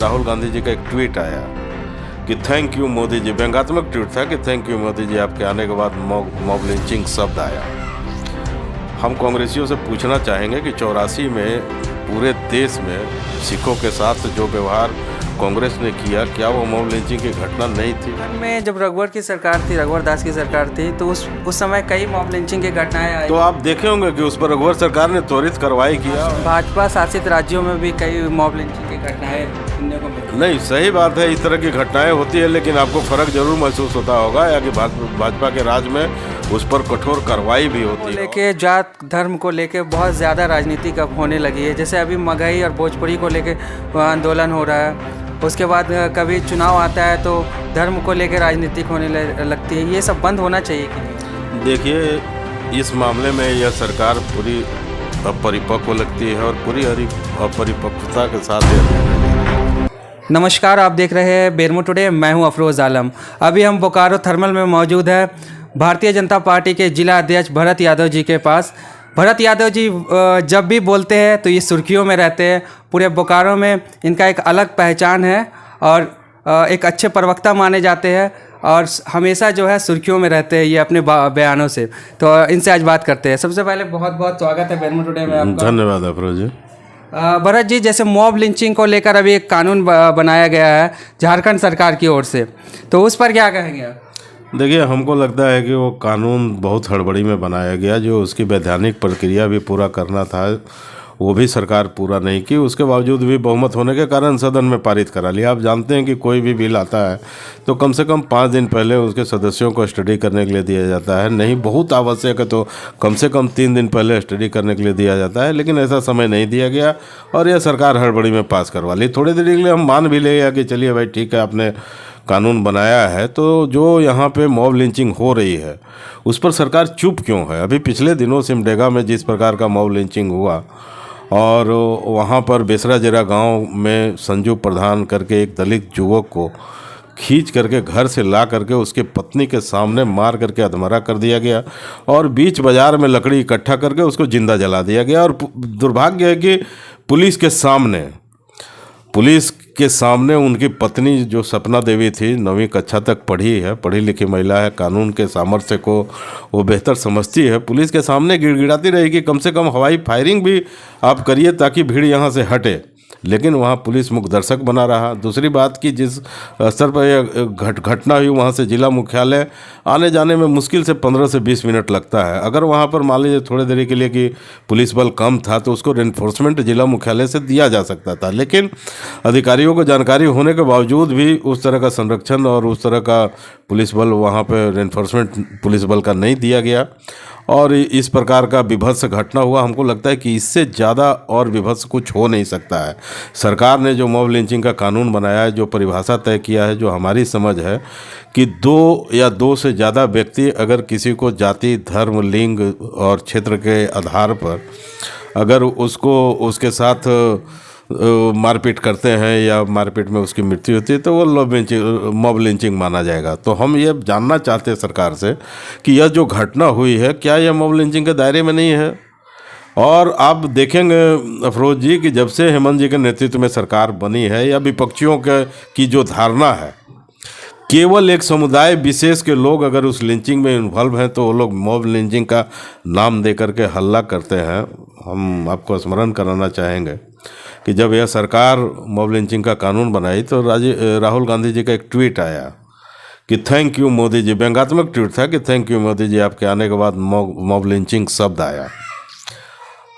राहुल गांधी जी का एक ट्वीट आया कि थैंक यू मोदी जी। व्यंग्यात्मक ट्वीट था कि थैंक यू मोदी जी, आपके आने के बाद मॉब लिंचिंग शब्द आया। हम कांग्रेसियों से पूछना चाहेंगे कि 84 में पूरे देश में सिखों के साथ जो व्यवहार कांग्रेस ने किया, क्या वो मॉब लिंचिंग की घटना नहीं थी? में जब रघुवर की सरकार थी, रघुवर दास की सरकार थी, तो उस समय कई मॉब लिंचिंग की घटनाएं आई। तो आप देखे होंगे कि उस पर रघुवर सरकार ने त्वरित कार्रवाई किया। भाजपा शासित राज्यों में भी कई मॉब लिंचिंग की घटनाएं सुनने को मिली। नहीं, सही बात है, इस तरह की घटनाएं होती है, लेकिन आपको फर्क जरूर महसूस होता होगा या कि भाजपा के राज में उस पर कठोर कार्रवाई भी होती है। लेके जात धर्म को लेके बहुत ज़्यादा राजनीति अब होने लगी है। जैसे अभी मगही और भोजपुरी को लेके आंदोलन हो रहा है, उसके बाद कभी चुनाव आता है तो धर्म को लेकर राजनीतिक होने लगती है। ये सब बंद होना चाहिए कि? देखिए, इस मामले में यह सरकार पूरी अपरिपक्व लगती है और पूरी अपरिपक्वता के साथ। नमस्कार, आप देख रहे हैं बेरमो टुडे। मैं हूं अफरोज़ आलम। अभी हम बोकारो थर्मल में मौजूद है भारतीय जनता पार्टी के जिला अध्यक्ष भरत यादव जी के पास। भरत यादव जी जब भी बोलते हैं तो ये सुर्खियों में रहते हैं। पूरे बोकारो में इनका एक अलग पहचान है और एक अच्छे प्रवक्ता माने जाते हैं और हमेशा जो है सुर्खियों में रहते हैं ये अपने बयानों से। तो इनसे आज बात करते हैं। सबसे पहले बहुत बहुत स्वागत है बेरमो टुडे में आपका। धन्यवाद अफरोज जी। भरत जी, जैसे मॉब लिंचिंग को लेकर अभी एक कानून बनाया गया है झारखंड सरकार की ओर से, तो उस पर क्या कहेंगे आप? देखिए, हमको लगता है कि वो कानून बहुत हड़बड़ी में बनाया गया। जो उसकी वैधानिक प्रक्रिया भी पूरा करना था वो भी सरकार पूरा नहीं की। उसके बावजूद भी बहुमत होने के कारण सदन में पारित करा लिया। आप जानते हैं कि कोई भी बिल आता है तो कम से कम 5 दिन पहले उसके सदस्यों को स्टडी करने के लिए दिया जाता है। नहीं बहुत आवश्यक है तो कम से कम 3 दिन पहले स्टडी करने के लिए दिया जाता है, लेकिन ऐसा समय नहीं दिया गया और यह सरकार हड़बड़ी में पास करवा ली। थोड़ी देर के लिए हम मान भी ले कि चलिए भाई ठीक है, आपने कानून बनाया है, तो जो यहाँ पे मॉब लिंचिंग हो रही है उस पर सरकार चुप क्यों है? अभी पिछले दिनों सिमडेगा में जिस प्रकार का मॉब लिंचिंग हुआ और वहाँ पर बेसरा जरा गांव में संजू प्रधान करके एक दलित युवक को खींच करके घर से ला करके उसके पत्नी के सामने मार करके अधमरा कर दिया गया और बीच बाजार में लकड़ी इकट्ठा करके उसको जिंदा जला दिया गया। और दुर्भाग्य है कि पुलिस के सामने उनकी पत्नी जो सपना देवी थी, 9वीं कक्षा तक पढ़ी है, पढ़ी लिखी महिला है, कानून के सामर्थ्य को वो बेहतर समझती है, पुलिस के सामने गिड़गिड़ाती रही कि कम से कम हवाई फायरिंग भी आप करिए ताकि भीड़ यहाँ से हटे, लेकिन वहाँ पुलिस मुख्य दर्शक बना रहा। दूसरी बात कि जिस स्तर पर यह घटना हुई वहाँ से जिला मुख्यालय आने जाने में मुश्किल से 15 से 20 मिनट लगता है। अगर वहाँ पर मान लीजिए थोड़ी देरी के लिए कि पुलिस बल कम था तो उसको रेनफोर्समेंट जिला मुख्यालय से दिया जा सकता था, लेकिन अधिकारियों को जानकारी होने के बावजूद भी उस तरह का संरक्षण और उस तरह का पुलिस बल वहाँ पर रेनफोर्समेंट पुलिस बल का नहीं दिया गया और इस प्रकार का विभत्स घटना हुआ। हमको लगता है कि इससे ज़्यादा और विभत्स कुछ हो नहीं सकता है। सरकार ने जो मॉब लिंचिंग का कानून बनाया है, जो परिभाषा तय किया है, जो हमारी समझ है कि 2 या 2 से ज़्यादा व्यक्ति अगर किसी को जाति, धर्म, लिंग और क्षेत्र के आधार पर अगर उसके साथ मारपीट करते हैं या मारपीट में उसकी मृत्यु होती है तो वो मॉब लिंचिंग माना जाएगा। तो हम ये जानना चाहते हैं सरकार से कि यह जो घटना हुई है क्या यह मॉब लिंचिंग के दायरे में नहीं है? और आप देखेंगे अफरोज जी कि जब से हेमंत जी के नेतृत्व में सरकार बनी है या विपक्षियों की जो धारणा है, केवल एक समुदाय विशेष के लोग अगर उस लिंचिंग में इन्वॉल्व हैं तो वो लोग मॉब लिंचिंग का नाम दे करके हल्ला करते हैं। हम आपको स्मरण कराना चाहेंगे कि जब यह सरकार मॉब लिंचिंग का कानून बनाई तो राहुल गांधी जी का एक ट्वीट आया कि थैंक यू मोदी जी। व्यंग्यात्मक ट्वीट था कि थैंक यू मोदी जी, आपके आने के बाद मॉब लिंचिंग शब्द आया।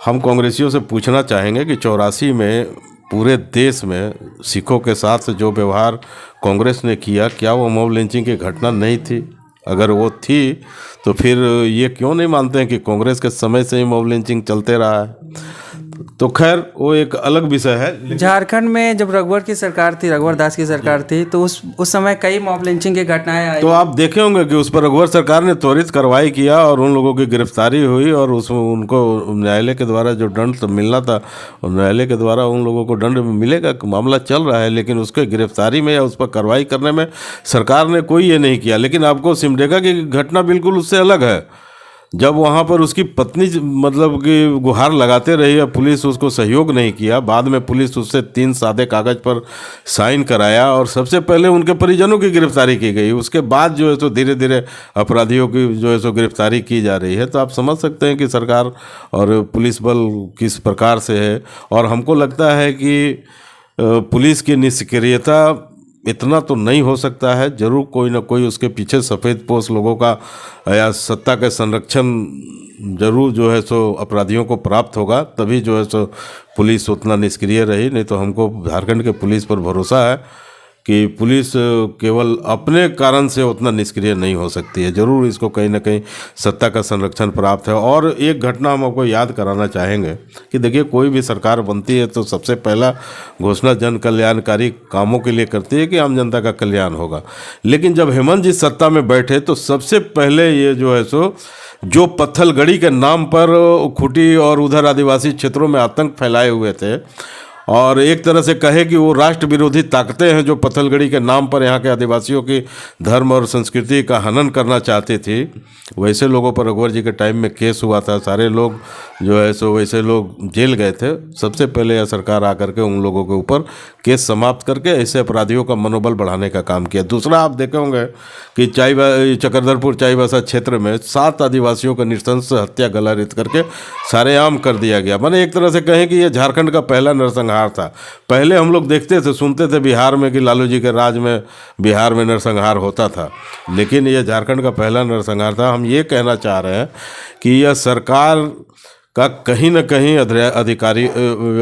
हम कांग्रेसियों से पूछना चाहेंगे कि 84 में पूरे देश में सिखों के साथ जो व्यवहार कांग्रेस ने किया, क्या वो मॉब लिंचिंग की घटना नहीं थी? अगर वो थी तो फिर ये क्यों नहीं मानते हैं कि कांग्रेस के समय से ही मॉब लिंचिंग चलते रहा है? तो खैर वो एक अलग विषय है। झारखंड में जब रघुवर की सरकार थी, रघुवर दास की सरकार थी, तो उस समय कई मॉब लिंचिंग की घटनाएं आई। तो आप देखे होंगे कि उस पर रघुवर सरकार ने त्वरित कार्रवाई किया और उन लोगों की गिरफ्तारी हुई और उनको न्यायालय के द्वारा जो दंड मिलना था न्यायालय के द्वारा उन लोगों को दंड मिलेगा। मामला चल रहा है, लेकिन उसके गिरफ्तारी में या उस पर कार्रवाई करने में सरकार ने कोई ये नहीं किया। लेकिन आपको सिमडेगा की घटना बिल्कुल उससे अलग है। जब वहाँ पर उसकी पत्नी मतलब कि गुहार लगाते रही और पुलिस उसको सहयोग नहीं किया, बाद में पुलिस उससे 3 सादे कागज़ पर साइन कराया और सबसे पहले उनके परिजनों की गिरफ्तारी की गई। उसके बाद जो है सो धीरे धीरे अपराधियों की जो है सो गिरफ्तारी की जा रही है। तो आप समझ सकते हैं कि सरकार और पुलिस बल किस प्रकार से है। और हमको लगता है कि पुलिस की निष्क्रियता इतना तो नहीं हो सकता है, जरूर कोई ना कोई उसके पीछे सफ़ेद पोश लोगों का या सत्ता के संरक्षण जरूर जो है सो अपराधियों को प्राप्त होगा, तभी जो है सो पुलिस उतना निष्क्रिय रही। नहीं तो हमको झारखंड के पुलिस पर भरोसा है कि पुलिस केवल अपने कारण से उतना निष्क्रिय नहीं हो सकती है, जरूर इसको कहीं ना कहीं सत्ता का संरक्षण प्राप्त है। और एक घटना हम आपको याद कराना चाहेंगे कि देखिए, कोई भी सरकार बनती है तो सबसे पहला घोषणा जन कल्याणकारी कामों के लिए करती है कि आम जनता का कल्याण होगा। लेकिन जब हेमंत जी सत्ता में बैठे तो सबसे पहले ये जो है सो जो पत्थलगड़ी के नाम पर खूंटी और उधर आदिवासी क्षेत्रों में आतंक फैलाए हुए थे और एक तरह से कहे कि वो राष्ट्र विरोधी ताकतें हैं जो पत्थलगड़ी के नाम पर यहाँ के आदिवासियों की धर्म और संस्कृति का हनन करना चाहती थी, वैसे लोगों पर अकबर जी के टाइम में केस हुआ था। सारे लोग जो है सो वैसे लोग जेल गए थे। सबसे पहले यह सरकार आकर के उन लोगों के ऊपर केस समाप्त करके ऐसे अपराधियों का मनोबल बढ़ाने का काम किया। दूसरा, आप देखे होंगे कि चक्रधरपुर चाईबासा क्षेत्र में 7 आदिवासियों का नृशंस हत्या गला रेत करके सारेआम कर दिया गया। माने एक तरह से कहें कि ये झारखंड का पहला नरसंहार था। पहले हम लोग देखते थे, सुनते थे बिहार में कि लालू जी के राज में बिहार में नरसंहार होता था, लेकिन ये झारखंड का पहला नरसंहार था। हम ये कहना चाह रहे हैं कि यह सरकार का कहीं न कहीं अधिकारी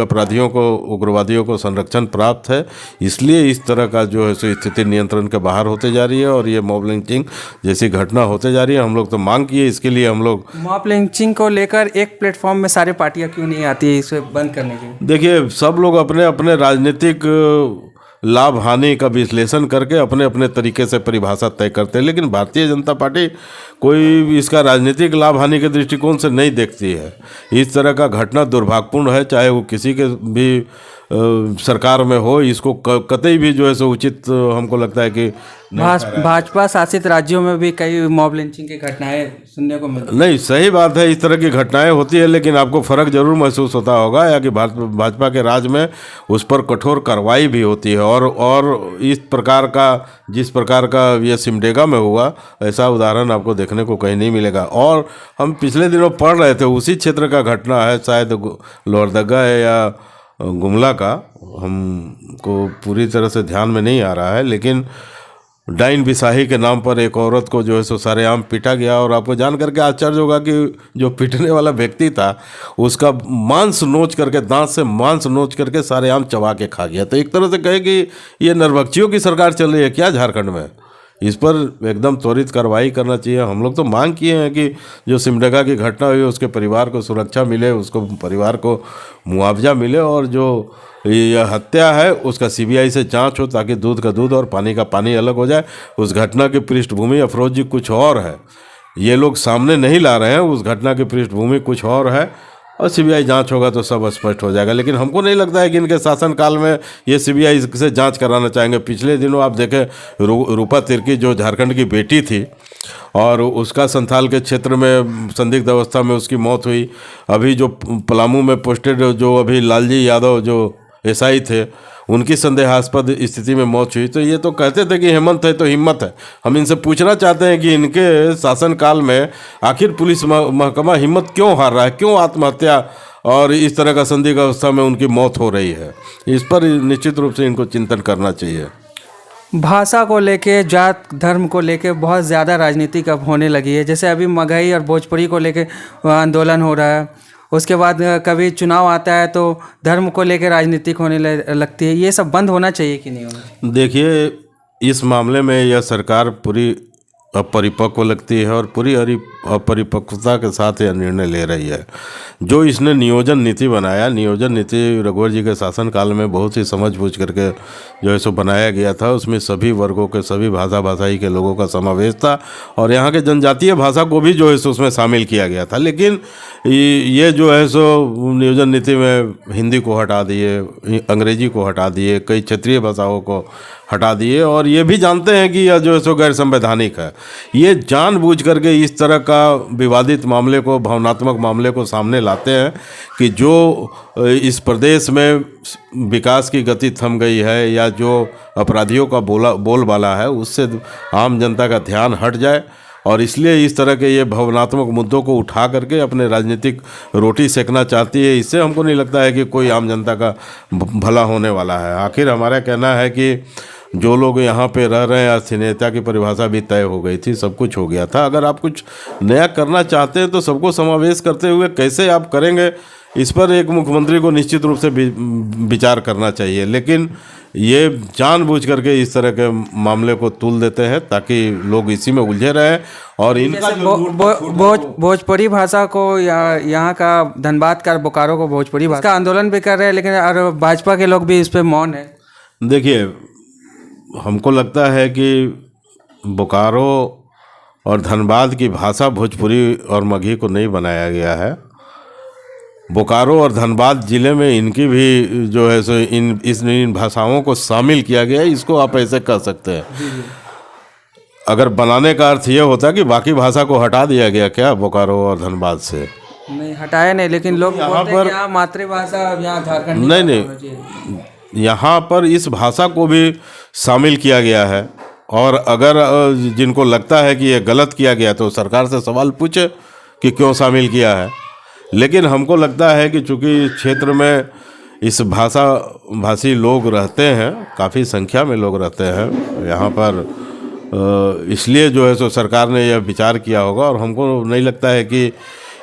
अपराधियों को, उग्रवादियों को संरक्षण प्राप्त है, इसलिए इस तरह का जो है सो स्थिति नियंत्रण के बाहर होते जा रही है और ये मॉब लिंचिंग जैसी घटना होते जा रही है। हम लोग तो मांग किए, इसके लिए हम लोग मॉब लिंचिंग को लेकर एक प्लेटफॉर्म में सारे पार्टियां क्यों नहीं आती है इसे बंद करने के? देखिए, सब लोग अपने अपने राजनीतिक लाभ हानि का विश्लेषण करके अपने अपने तरीके से परिभाषा तय करते हैं, लेकिन भारतीय जनता पार्टी कोई इसका राजनीतिक लाभ हानि के दृष्टिकोण से नहीं देखती है। इस तरह का घटना दुर्भाग्यपूर्ण है, चाहे वो किसी के भी सरकार में हो। इसको कतई भी जो है सो उचित हमको लगता है कि भाजपा शासित राज्यों में भी कई मॉब लिंचिंग की घटनाएं सुनने को मिलती। नहीं, सही बात है, इस तरह की घटनाएं होती है, लेकिन आपको फ़र्क जरूर महसूस होता होगा या कि भाजपा के राज में उस पर कठोर कार्रवाई भी होती है। और इस प्रकार का, जिस प्रकार का ये सिमडेगा में हुआ, ऐसा उदाहरण आपको देखने को कहीं नहीं मिलेगा। और हम पिछले दिनों पढ़ रहे थे, उसी क्षेत्र का घटना है, शायद लोहरदगा है या गुमला का, हमको पूरी तरह से ध्यान में नहीं आ रहा है, लेकिन डाइन बिसाही के नाम पर एक औरत को जो है सो सारेआम पीटा गया। और आपको जान करके आश्चर्य होगा कि जो पीटने वाला व्यक्ति था उसका मांस नोच करके, दांत से मांस नोच करके सारेआम चबा के खा गया। तो एक तरह से कहे कि ये नरभक्षियों की सरकार चल रही है क्या झारखंड में? इस पर एकदम त्वरित कार्रवाई करना चाहिए। हम लोग तो मांग किए हैं कि जो सिमडेगा की घटना हुई उसके परिवार को सुरक्षा मिले, उसको परिवार को मुआवजा मिले, और जो यह हत्या है उसका सीबीआई से जांच हो ताकि दूध का दूध और पानी का पानी अलग हो जाए। उस घटना की पृष्ठभूमि अफरोज जी कुछ और है, ये लोग सामने नहीं ला रहे हैं। उस घटना की पृष्ठभूमि कुछ और है और सीबीआई जांच होगा तो सब स्पष्ट हो जाएगा। लेकिन हमको नहीं लगता है कि इनके शासनकाल में ये सीबीआई से जांच कराना चाहेंगे। पिछले दिनों आप देखें, रूपा तिर्की जो झारखंड की बेटी थी और उसका संथाल के क्षेत्र में संदिग्ध अवस्था में उसकी मौत हुई। अभी जो पलामू में पोस्टेड जो अभी लालजी यादव जो एसआई थे, उनकी संदेहास्पद स्थिति में मौत हुई। तो ये तो कहते थे कि हेमंत है तो हिम्मत है। हम इनसे पूछना चाहते हैं कि इनके शासनकाल में आखिर पुलिस महकमा हिम्मत क्यों हार रहा है, क्यों आत्महत्या और इस तरह का संदिग्ध अवस्था में उनकी मौत हो रही है? इस पर निश्चित रूप से इनको चिंतन करना चाहिए। भाषा को लेके, जात धर्म को लेके बहुत ज़्यादा राजनीति अब होने लगी है। जैसे अभी मगही और भोजपुरी को लेके आंदोलन हो रहा है, उसके बाद कभी चुनाव आता है तो धर्म को लेकर राजनीतिक होने लगती है। ये सब बंद होना चाहिए कि नहीं होना चाहिए? देखिए, इस मामले में यह सरकार पूरी अपरिपक्व लगती है और पूरी अपरिपक्वता के साथ यह निर्णय ले रही है। जो इसने नियोजन नीति बनाया, नियोजन नीति रघुवर जी के शासनकाल में बहुत ही समझ बूझ करके जो है सो बनाया गया था। उसमें सभी वर्गों के, सभी भाषाई के लोगों का समावेश था और यहाँ के जनजातीय भाषा को भी जो है सो उसमें शामिल किया गया था। लेकिन ये जो है सो नियोजन नीति में हिंदी को हटा दिए, अंग्रेजी को हटा दिए, कई क्षेत्रीय भाषाओं को हटा दिए और ये भी जानते हैं कि यह जो है सो गैर संवैधानिक है। ये जानबूझ करके इस तरह का विवादित मामले को, भावनात्मक मामले को सामने लाते हैं कि जो इस प्रदेश में विकास की गति थम गई है या जो अपराधियों का बोलबाला है उससे आम जनता का ध्यान हट जाए, और इसलिए इस तरह के ये भावनात्मक मुद्दों को उठा करके अपने राजनीतिक रोटी सेकना चाहती है। इससे हमको नहीं लगता है कि कोई आम जनता का भला होने वाला है। आखिर हमारा कहना है कि जो लोग यहाँ पे रह रहे हैं, अस्थिरता की परिभाषा भी तय हो गई थी, सब कुछ हो गया था। अगर आप कुछ नया करना चाहते हैं तो सबको समावेश करते हुए कैसे आप करेंगे, इस पर एक मुख्यमंत्री को निश्चित रूप से विचार करना चाहिए। लेकिन ये जानबूझ करके इस तरह के मामले को तुल देते हैं ताकि लोग इसी में उलझे रहें। और इनका भोजपुरी भाषा को यहाँ का धनबाद का बोकारो को भोजपुरी भाषा का आंदोलन भी कर रहे हैं, लेकिन और भाजपा के लोग भी इस पे मौन है। देखिए, हमको लगता है कि बोकारो और धनबाद की भाषा भोजपुरी और मगही को नहीं बनाया गया है। बोकारो और धनबाद ज़िले में इनकी भी जो है सो इन भाषाओं को शामिल किया गया है, इसको आप ऐसे कह सकते हैं। अगर बनाने का अर्थ ये होता कि बाकी भाषा को हटा दिया गया क्या बोकारो और धनबाद से? नहीं, हटाया नहीं, लेकिन लोग यहाँ पर यहाँ मातृभाषा यहाँ झारखंड नहीं, यहाँ पर इस भाषा को भी शामिल किया गया है। और अगर जिनको लगता है कि ये गलत किया गया तो सरकार से सवाल पूछे कि क्यों शामिल किया है। लेकिन हमको लगता है कि चूँकि क्षेत्र में इस भाषी लोग रहते हैं, काफ़ी संख्या में लोग रहते हैं यहाँ पर, इसलिए जो है सो सरकार ने यह विचार किया होगा। और हमको नहीं लगता है कि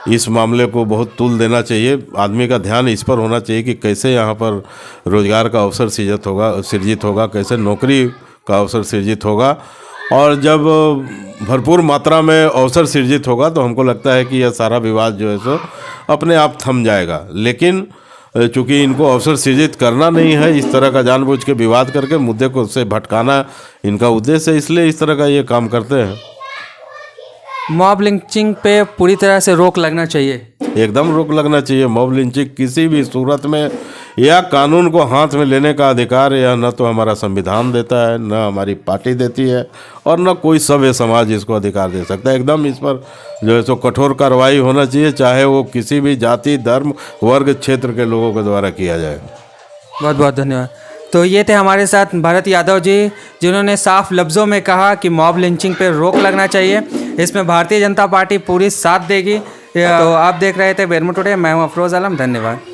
इस मामले को बहुत तुल देना चाहिए। आदमी का ध्यान इस पर होना चाहिए कि कैसे यहाँ पर रोजगार का अवसर सृजित होगा, कैसे नौकरी का अवसर सृजित होगा। और जब भरपूर मात्रा में अवसर सृजित होगा तो हमको लगता है कि यह सारा विवाद जो है सो अपने आप थम जाएगा। लेकिन चूँकि इनको अवसर सृजित करना नहीं है, इस तरह का जानबूझ के विवाद करके मुद्दे को उससे भटकाना इनका उद्देश्य है, इसलिए इस तरह का ये काम करते हैं। मॉब लिंचिंग पे पूरी तरह से रोक लगना चाहिए। एकदम रोक लगना चाहिए। मॉब लिंचिंग किसी भी सूरत में या कानून को हाथ में लेने का अधिकार या न तो हमारा संविधान देता है, न हमारी पार्टी देती है, और न कोई सभ्य समाज इसको अधिकार दे सकता है। एकदम इस पर जो है सो कठोर कार्रवाई होना चाहिए, चाहे वो किसी भी जाति, धर्म, वर्ग, क्षेत्र के लोगों के द्वारा किया जाए। बहुत बहुत धन्यवाद। तो ये थे हमारे साथ भरत यादव जी, जिन्होंने साफ लफ्ज़ों में कहा कि मॉब लिंचिंग पे रोक लगना चाहिए। इसमें भारतीय जनता पार्टी पूरी साथ देगी। तो आप देख रहे थे बेरमो टुडे, मैं हूँ अफरोज़ आलम। धन्यवाद।